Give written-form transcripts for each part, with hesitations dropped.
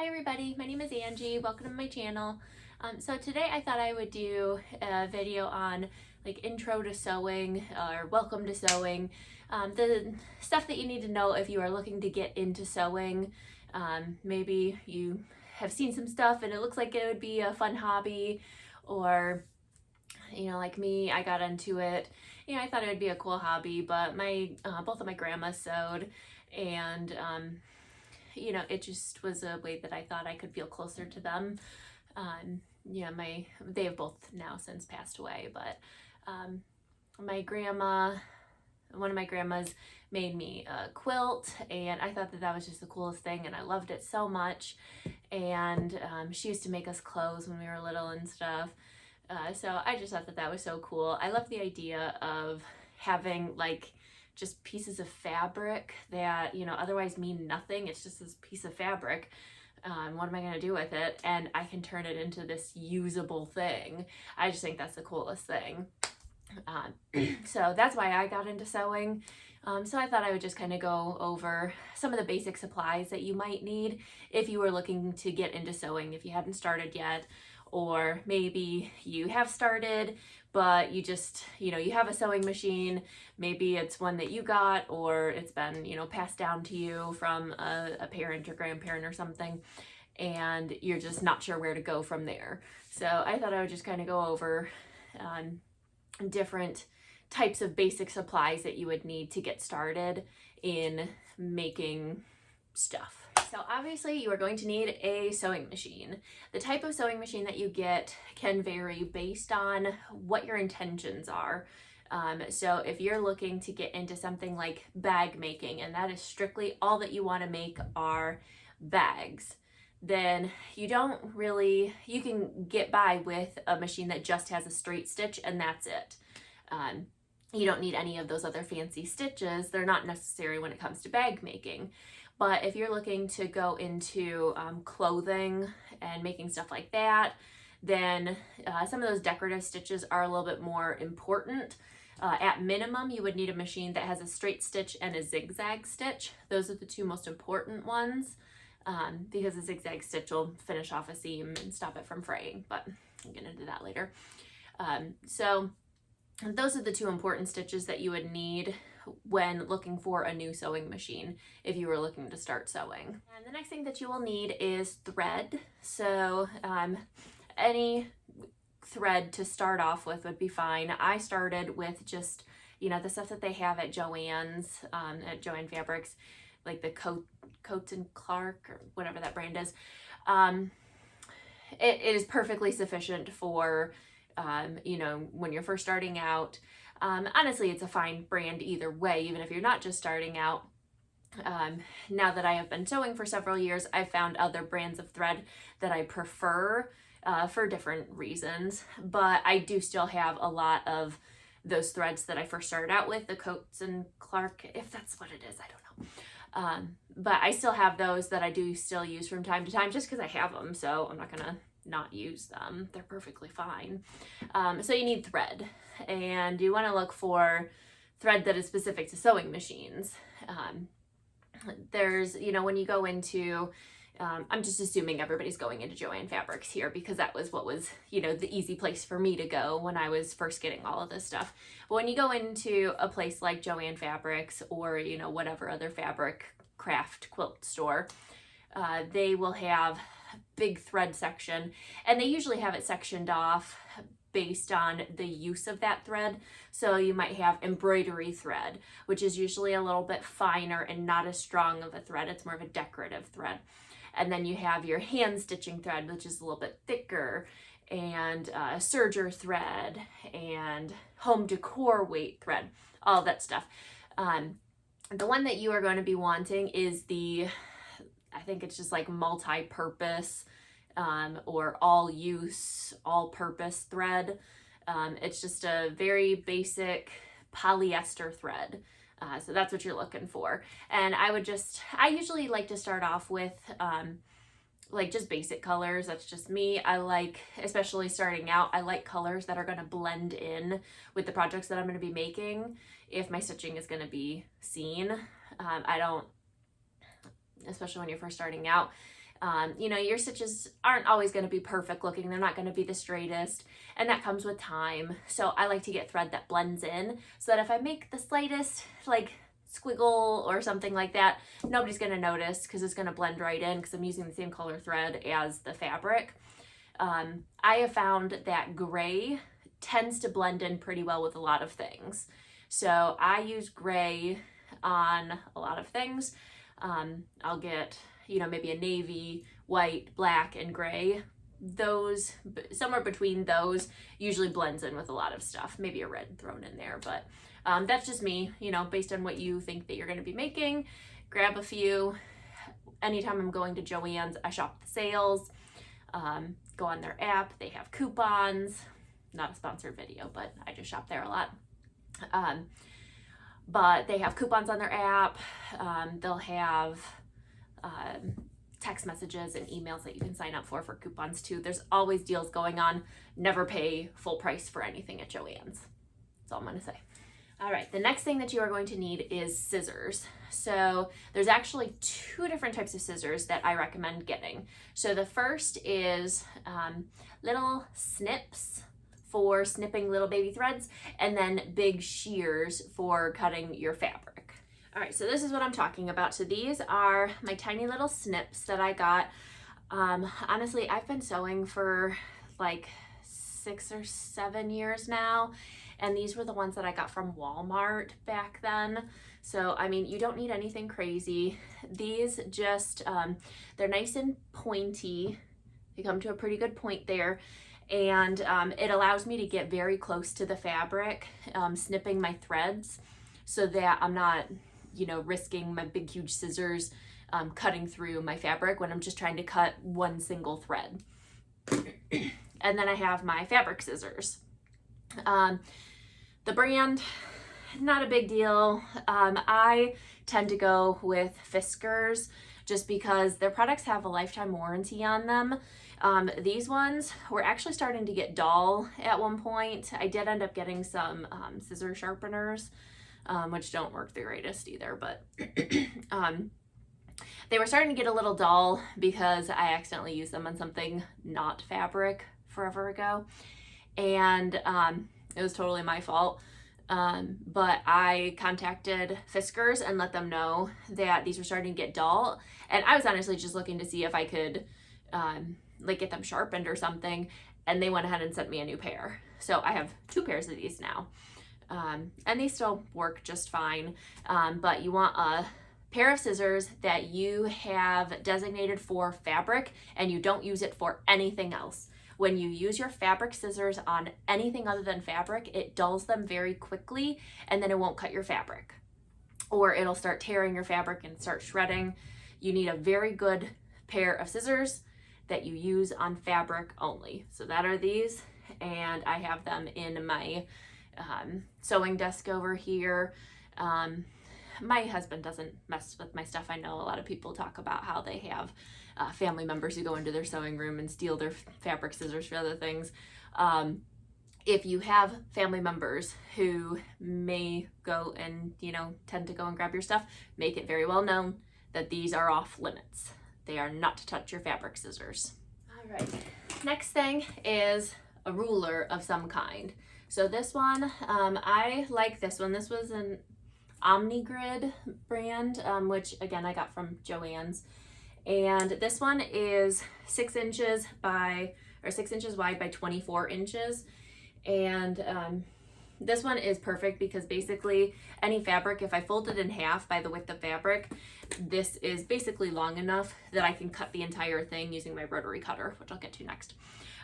Hi everybody, my name is Angie. Welcome to my channel. So today I thought I would do a video on like intro to sewing or welcome to sewing. The stuff that you need to know if you are looking to get into sewing. Maybe you have seen some stuff and it looks like it would be a fun hobby, or like me, I got into it. I thought it would be a cool hobby, but my both of my grandmas sewed, and it just was a way that I thought I could feel closer to them. They have both now since passed away, but my grandma, one of my grandmas made me a quilt, and I thought that that was just the coolest thing, and I loved it so much. And she used to make us clothes when we were little and stuff. So I just thought that that was so cool. I love the idea of having like just pieces of fabric that, otherwise mean nothing. It's just this piece of fabric. What am I going to do with it? And I can turn it into this usable thing. I just think that's the coolest thing. So that's why I got into sewing. So I thought I would just kind of go over some of the basic supplies that you might need if you were looking to get into sewing, if you hadn't started yet, or maybe you have started, but you just, you have a sewing machine. Maybe it's one that you got, or it's been, passed down to you from a parent or grandparent or something, and you're just not sure where to go from there. So I thought I would just kind of go over different types of basic supplies that you would need to get started in making stuff. So obviously you are going to need a sewing machine. The type of sewing machine that you get can vary based on what your intentions are. So if you're looking to get into something like bag making, and that is strictly all that you want to make are bags, then you can get by with a machine that just has a straight stitch and that's it. You don't need any of those other fancy stitches. They're not necessary when it comes to bag making. But if you're looking to go into clothing and making stuff like that, then some of those decorative stitches are a little bit more important. At minimum, you would need a machine that has a straight stitch and a zigzag stitch. Those are the two most important ones, because a zigzag stitch will finish off a seam and stop it from fraying, but I'll get into that later. So those are the two important stitches that you would need when looking for a new sewing machine if you were looking to start sewing. And the next thing that you will need is thread. So any thread to start off with would be fine. I started with just, the stuff that they have at Joann's, at Joann Fabrics, like the Coates and Clark or whatever that brand is. It is perfectly sufficient for when you're first starting out. Honestly, it's a fine brand either way, even if you're not just starting out. Now that I have been sewing for several years, I've found other brands of thread that I prefer for different reasons, but I do still have a lot of those threads that I first started out with, the Coates and Clark, if that's what it is, I don't know. But I still have those that I do still use from time to time just because I have them, so I'm not gonna not use them. They're perfectly fine. So you need thread, and you want to look for thread that is specific to sewing machines. There's, when you go into, I'm just assuming everybody's going into Joann Fabrics here because that was what was, the easy place for me to go when I was first getting all of this stuff. But when you go into a place like Joann Fabrics or, whatever other fabric craft quilt store, they will have big thread section, and they usually have it sectioned off based on the use of that thread. So you might have embroidery thread, which is usually a little bit finer and not as strong of a thread. It's more of a decorative thread. And then you have your hand stitching thread, which is a little bit thicker, and serger thread and home decor weight thread, all that stuff. The one that you are going to be wanting is I think it's just like multi-purpose or all-use, all-purpose thread. It's just a very basic polyester thread. So that's what you're looking for. And I usually like to start off with like just basic colors. That's just me. I like, especially starting out, I like colors that are going to blend in with the projects that I'm going to be making if my stitching is going to be seen. I don't, especially when you're first starting out, You know, your stitches aren't always going to be perfect looking. They're not going to be the straightest, and that comes with time. So I like to get thread that blends in so that if I make the slightest like squiggle or something like that, nobody's going to notice because it's going to blend right in because I'm using the same color thread as the fabric. I have found that gray tends to blend in pretty well with a lot of things. So I use gray on a lot of things. I'll get, you know, maybe a navy, white, black, and gray. Those, somewhere between those, usually blends in with a lot of stuff. Maybe a red thrown in there, but that's just me, you know, based on what you think that you're going to be making. Grab a few. Anytime I'm going to Joann's, I shop the sales. Go on their app. They have coupons. Not a sponsored video, but I just shop there a lot. But they have coupons on their app. They'll have text messages and emails that you can sign up for coupons too. There's always deals going on. Never pay full price for anything at Joann's. That's all I'm going to say. All right, the next thing that you are going to need is scissors. So there's actually two different types of scissors that I recommend getting. So the first is little snips for snipping little baby threads, and then big shears for cutting your fabric. All right, so this is what I'm talking about. So these are my tiny little snips that I got. Honestly, I've been sewing for like 6 or 7 years now, and these were the ones that I got from Walmart back then. So, I mean, you don't need anything crazy. These just, they're nice and pointy. They come to a pretty good point there. And it allows me to get very close to the fabric, snipping my threads so that I'm not, you know, risking my big, huge scissors cutting through my fabric when I'm just trying to cut one single thread. And then I have my fabric scissors. The brand, not a big deal. I tend to go with Fiskars just because their products have a lifetime warranty on them. These ones were actually starting to get dull at one point. I did end up getting some scissor sharpeners, which don't work the greatest either, but they were starting to get a little dull because I accidentally used them on something not fabric forever ago, and it was totally my fault. But I contacted Fiskars and let them know that these were starting to get dull, and I was honestly just looking to see if I could like get them sharpened or something, and they went ahead and sent me a new pair. So I have 2 pairs of these now, and they still work just fine. But you want a pair of scissors that you have designated for fabric and you don't use it for anything else. When you use your fabric scissors on anything other than fabric, it dulls them very quickly, and then it won't cut your fabric, or it'll start tearing your fabric and start shredding. You need a very good pair of scissors that you use on fabric only. So that are these, and I have them in my sewing desk over here. My husband doesn't mess with my stuff. I know a lot of people talk about how they have family members who go into their sewing room and steal their fabric scissors for other things. If you have family members who may go and, you know, tend to go and grab your stuff, make it very well known that these are off limits. They are not to touch your fabric scissors. All right, next thing is a ruler of some kind. So this one, I like this one. This was an Omnigrid brand, which again, I got from Joann's. And this one is 6 inches by, or 6 inches wide by 24 inches. And this one is perfect because basically any fabric, if I fold it in half by the width of fabric, this is basically long enough that I can cut the entire thing using my rotary cutter, which I'll get to next.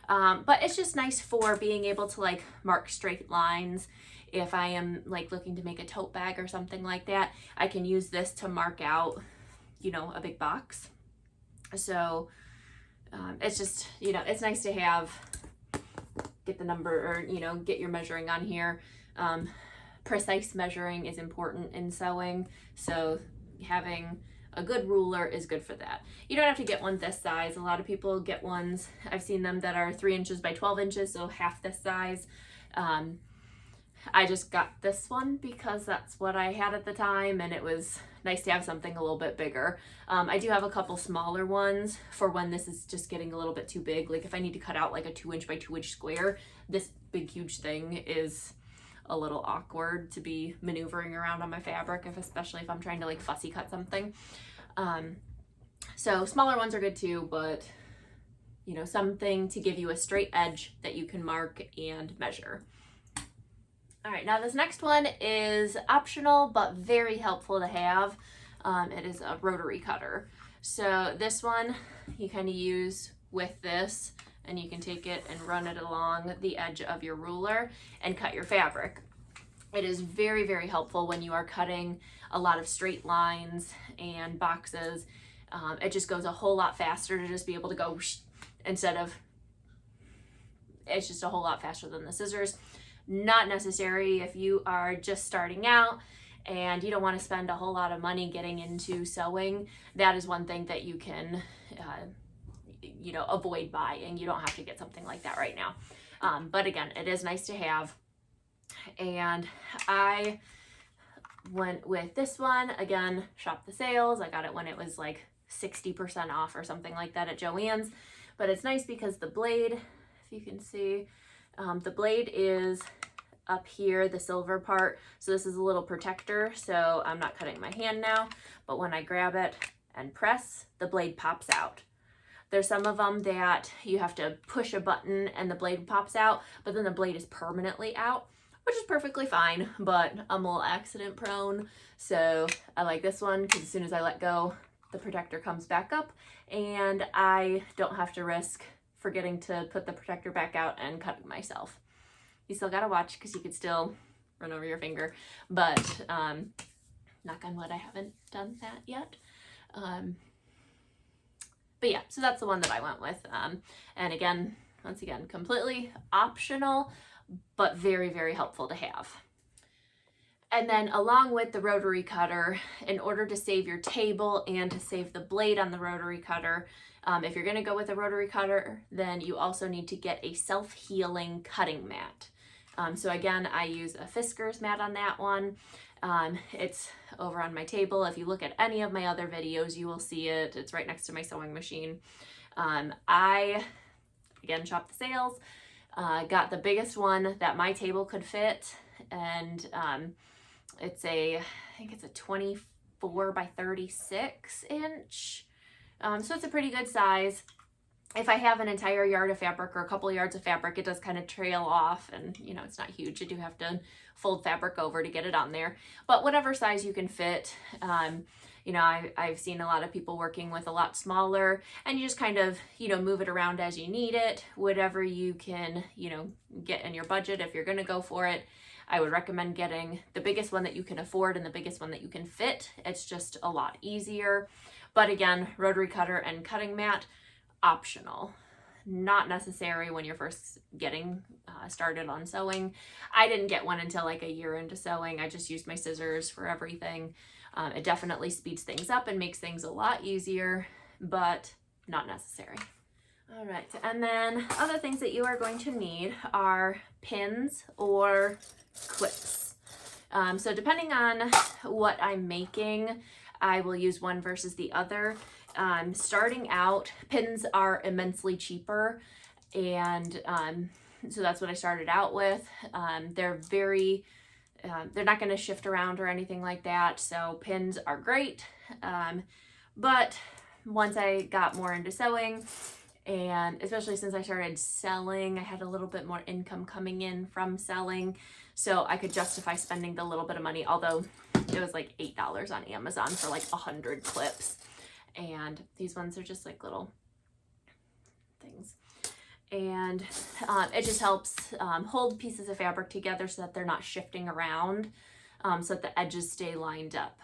But it's just nice for being able to like mark straight lines. If I am like looking to make a tote bag or something like that, I can use this to mark out, you know, a big box. So it's just, you know, it's nice to have, get the number, or, you know, get your measuring on here. Precise measuring is important in sewing, so having a good ruler is good for that. You don't have to get one this size. A lot of people get ones, I've seen them that are 3 inches by 12 inches, so half this size. I just got this one because that's what I had at the time, and it was nice to have something a little bit bigger. I do have a couple smaller ones for when this is just getting a little bit too big. Like if I need to cut out like a 2" by 2" square, this big huge thing is a little awkward to be maneuvering around on my fabric, especially if I'm trying to like fussy cut something. So smaller ones are good too, but you know, something to give you a straight edge that you can mark and measure. All right, now this next one is optional, but very helpful to have. It is a rotary cutter. So this one you kind of use with this, and you can take it and run it along the edge of your ruler and cut your fabric. It is very, very helpful when you are cutting a lot of straight lines and boxes. It just goes a whole lot faster to just be able to go whoosh, instead of, it's just a whole lot faster than the scissors. Not necessary if you are just starting out and you don't want to spend a whole lot of money getting into sewing. That is one thing that you can, you know, avoid buying. You don't have to get something like that right now. But again, it is nice to have. And I went with this one. Again, shop the sales. I got it when it was like 60% off or something like that at Joann's. But it's nice because the blade, if you can see, the blade is up here, the silver part. So this is a little protector. So I'm not cutting my hand now, but when I grab it and press, the blade pops out. There's some of them that you have to push a button and the blade pops out, but then the blade is permanently out, which is perfectly fine, but I'm a little accident prone. So I like this one because as soon as I let go, the protector comes back up and I don't have to risk forgetting to put the protector back out and cutting myself. You still gotta watch because you could still run over your finger, but knock on wood, I haven't done that yet. But yeah, so that's the one that I went with. And again, once again, completely optional, but very, very helpful to have. And then along with the rotary cutter, in order to save your table and to save the blade on the rotary cutter, if you're gonna go with a rotary cutter, then you also need to get a self-healing cutting mat. So again, I use a Fiskars mat on that one. It's over on my table. If you look at any of my other videos, you will see it. It's right next to my sewing machine. I, again, shopped the sales, got the biggest one that my table could fit, and it's I think it's a 24 by 36 inch. So it's a pretty good size. If I have an entire yard of fabric or a couple of yards of fabric, it does kind of trail off, and you know, it's not huge. You do have to fold fabric over to get it on there, but whatever size you can fit. You know, I've seen a lot of people working with a lot smaller, and you just kind of, you know, move it around as you need it, whatever you can, you know, get in your budget. If you're going to go for it, I would recommend getting the biggest one that you can afford and the biggest one that you can fit. It's just a lot easier. But again, rotary cutter and cutting mat, optional, not necessary when you're first getting started on sewing. I didn't get one until like a year into sewing. I just used my scissors for everything. It definitely speeds things up and makes things a lot easier, but not necessary. All right, and then other things that you are going to need are pins or clips. So depending on what I'm making, I will use one versus the other. Starting out, pins are immensely cheaper, and so that's what I started out with. They're not going to shift around or anything like that, so pins are great. But once I got more into sewing, and especially since I started selling, I had a little bit more income coming in from selling, so I could justify spending the little bit of money, although it was like $8 on Amazon for like 100 clips. And these ones are just like little things. And it just helps hold pieces of fabric together so that they're not shifting around, so that the edges stay lined up.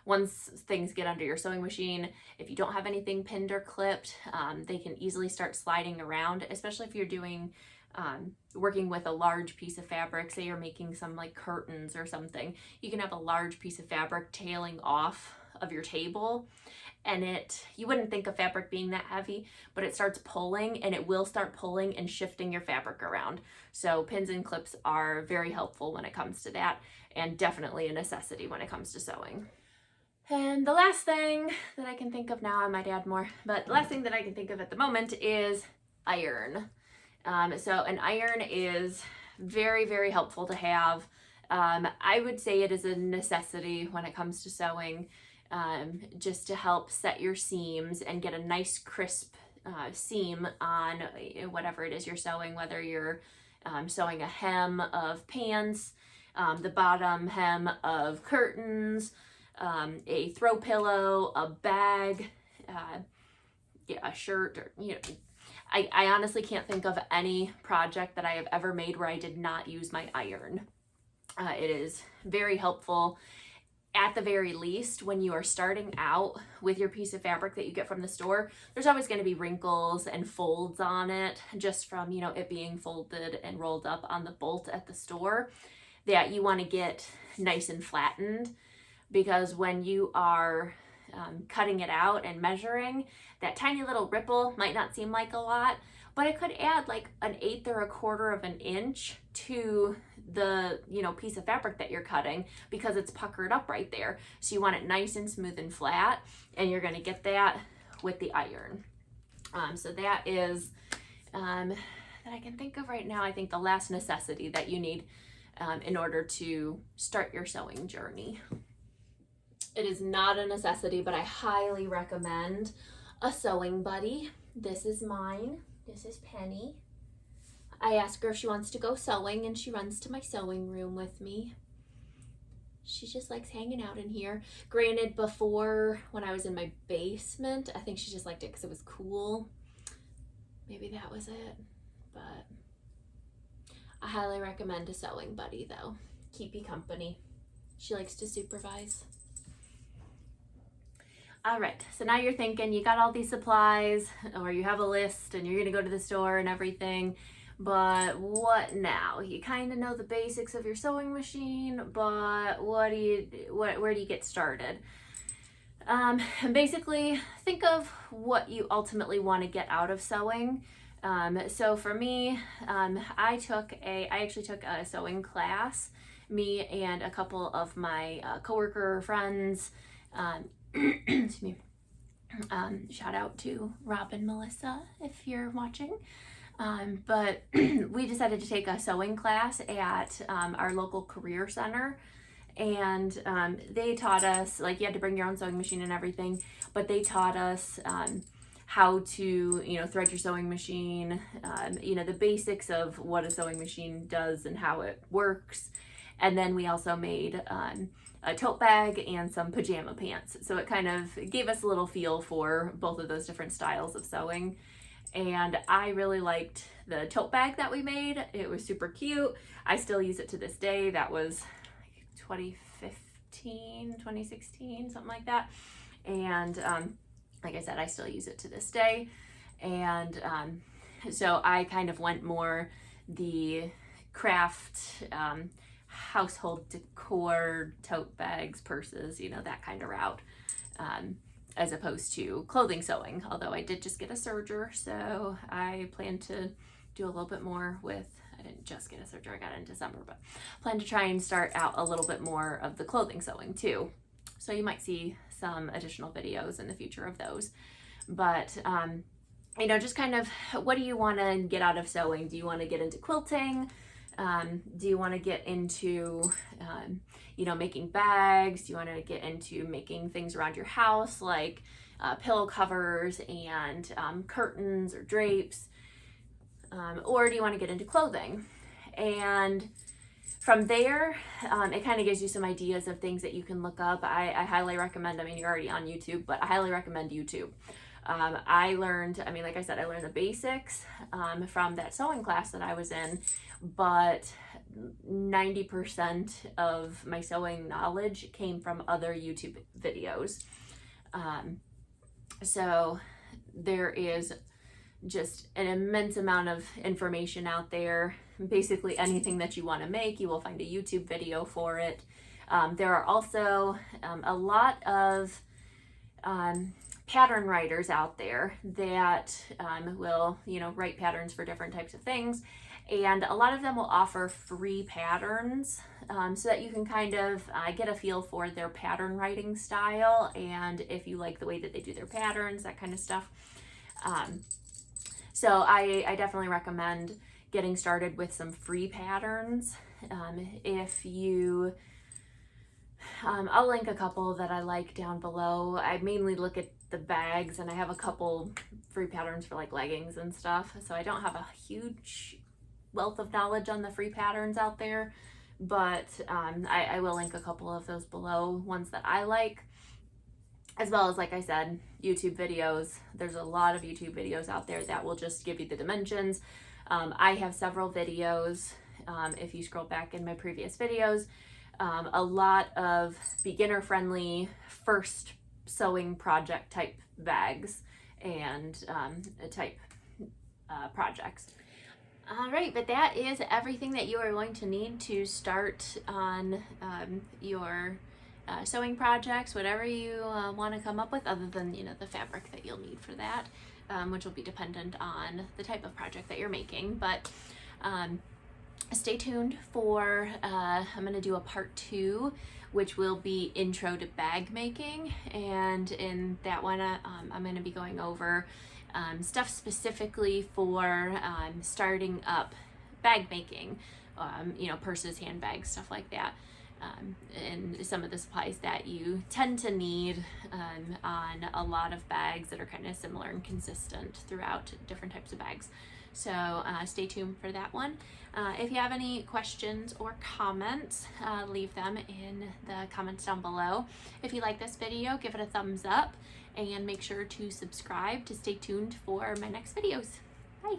Once things get under your sewing machine, if you don't have anything pinned or clipped, they can easily start sliding around, especially if you're doing working with a large piece of fabric. Say you're making some like curtains or something, you can have a large piece of fabric tailing off of your table, and you wouldn't think of fabric being that heavy, but it starts pulling, and it will start pulling and shifting your fabric around. So pins and clips are very helpful when it comes to that, and definitely a necessity when it comes to sewing. And the last thing that I can think of now, I might add more, but the last thing that I can think of at the moment is iron. So an iron is very, very helpful to have. I would say it is a necessity when it comes to sewing, just to help set your seams and get a nice crisp seam on whatever it is you're sewing, whether you're sewing a hem of pants, the bottom hem of curtains, a throw pillow, a bag, a shirt, or, I honestly can't think of any project that I have ever made where I did not use my iron. It is very helpful. At the very least, when you are starting out with your piece of fabric that you get from the store, there's always going to be wrinkles and folds on it, just from, it being folded and rolled up on the bolt at the store, that you want to get nice and flattened. Because when you are cutting it out and measuring, that tiny little ripple might not seem like a lot, but it could add like 1/8 or 1/4 of an inch to the piece of fabric that you're cutting, because it's puckered up right there. So you want it nice and smooth and flat, and you're going to get that with the iron. So that is that I can think of right now, I think the last necessity that you need in order to start your sewing journey. It is not a necessity, but I highly recommend a sewing buddy. This is mine. This is Penny. I ask her if she wants to go sewing, and she runs to my sewing room with me. She just likes hanging out in here. Granted, before, when I was in my basement, I think she just liked it because it was cool. Maybe that was it, but I highly recommend a sewing buddy, though. Keep you company. She likes to supervise. All right, so now you're thinking you got all these supplies, or you have a list and you're gonna go to the store and everything, but what now? You kind of know the basics of your sewing machine, but where do you get started? Basically, think of what you ultimately want to get out of sewing. So for me, I actually took a sewing class, me and a couple of my coworker friends. Excuse me. Shout out to Rob and Melissa if you're watching. But we decided to take a sewing class at our local career center, and they taught us, like, you had to bring your own sewing machine and everything, but they taught us how to thread your sewing machine, the basics of what a sewing machine does and how it works. And then we also made a tote bag and some pajama pants. So it kind of gave us a little feel for both of those different styles of sewing. And I really liked the tote bag that we made. It was super cute. I still use it to this day. That was 2015, 2016, something like that. And like I said, I still use it to this day. And so I kind of went more the craft, household decor, tote bags, purses, that kind of route, as opposed to clothing sewing. Although I did just get a serger, so I plan to do a little bit more with, I didn't just get a serger, I got it in December, but plan to try and start out a little bit more of the clothing sewing too. So you might see some additional videos in the future of those. But just kind of, what do you want to get out of sewing? Do you want to get into quilting? Do you want to get into, making bags? Do you want to get into making things around your house, like pillow covers and curtains or drapes? Or do you want to get into clothing? And from there, it kind of gives you some ideas of things that you can look up. I highly recommend, you're already on YouTube, but I highly recommend YouTube. I learned, like I said, I learned the basics from that sewing class that I was in, but 90% of my sewing knowledge came from other YouTube videos. So there is just an immense amount of information out there. Basically anything that you want to make, you will find a YouTube video for it. There are also a lot of pattern writers out there that will, you know, write patterns for different types of things. And a lot of them will offer free patterns so that you can kind of get a feel for their pattern writing style, and if you like the way that they do their patterns, that kind of stuff. So I definitely recommend getting started with some free patterns. If you, I'll link a couple that I like down below. I mainly look at the bags, and I have a couple free patterns for like leggings and stuff. So I don't have a huge wealth of knowledge on the free patterns out there, but I will link a couple of those below, ones that I like, as well as, like I said, YouTube videos. There's a lot of YouTube videos out there that will just give you the dimensions. I have several videos, if you scroll back in my previous videos, a lot of beginner friendly first sewing project type bags and type projects. All right, but that is everything that you are going to need to start on your sewing projects, whatever you want to come up with, other than, you know, the fabric that you'll need for that, which will be dependent on the type of project that you're making. But stay tuned for, I'm going to do a part 2, which will be intro to bag making, and in that one I'm going to be going over stuff specifically for starting up bag making, you know, purses, handbags, stuff like that, and some of the supplies that you tend to need on a lot of bags that are kind of similar and consistent throughout different types of bags. So stay tuned for that one. If you have any questions or comments, leave them in the comments down below. If you like this video, give it a thumbs up, and make sure to subscribe to stay tuned for my next videos. Bye!